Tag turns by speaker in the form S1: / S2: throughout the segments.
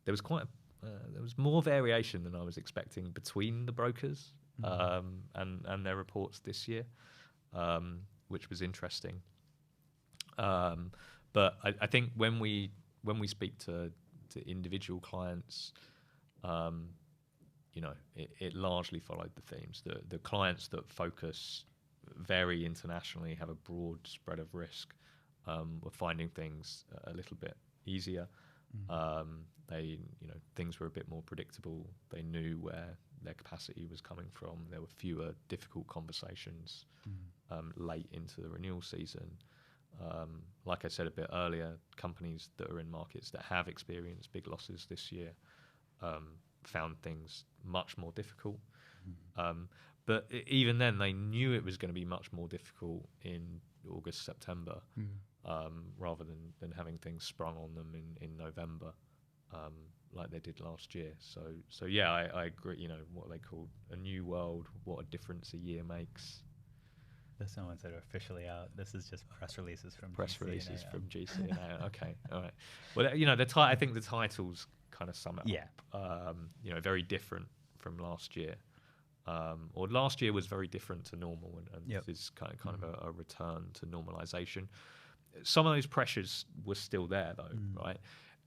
S1: there was there was more variation than I was expecting between the brokers and their reports this year, which was interesting. But I think when we speak to individual clients, it largely followed the themes. The clients that focus very internationally, have a broad spread of risk, were finding things a little bit easier. Things were a bit more predictable. They knew where their capacity was coming from. There were fewer difficult conversations late into the renewal season. Like I said a bit earlier, companies that are in markets that have experienced big losses this year found things much more difficult. But even then, they knew it was going to be much more difficult in August, September, rather than having things sprung on them in November, like they did last year. So yeah, I agree. What they call a new world, what a difference a year makes.
S2: This one said officially out. This is just press releases from
S1: GC&A. Okay, all right. Well, I think the titles kind of sum it up. Very different from last year. Or last year was very different to normal, and this is kind of a return to normalization. Some of those pressures were still there, though, right?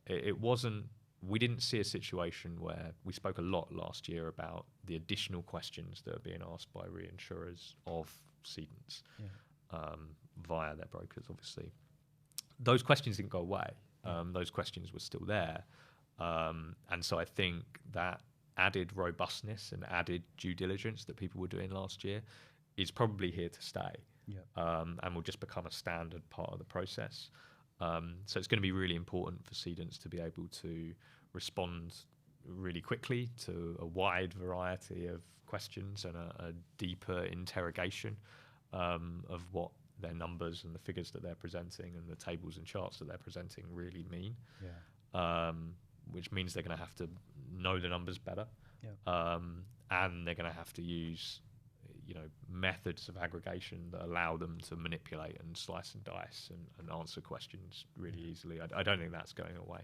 S1: It wasn't. We didn't see a situation where we spoke a lot last year about the additional questions that are being asked by reinsurers of cedents via their brokers, obviously. Those questions didn't go away. Those questions were still there. And so I think that added robustness and added due diligence that people were doing last year is probably here to stay, and will just become a standard part of the process. So it's going to be really important for cedents to be able to respond really quickly to a wide variety of questions and a deeper interrogation of what their numbers and the figures that they're presenting and the tables and charts that they're presenting really mean. Which means they're going to have to know the numbers better, and they're going to have to use methods of aggregation that allow them to manipulate and slice and dice and answer questions really easily. I don't think that's going away.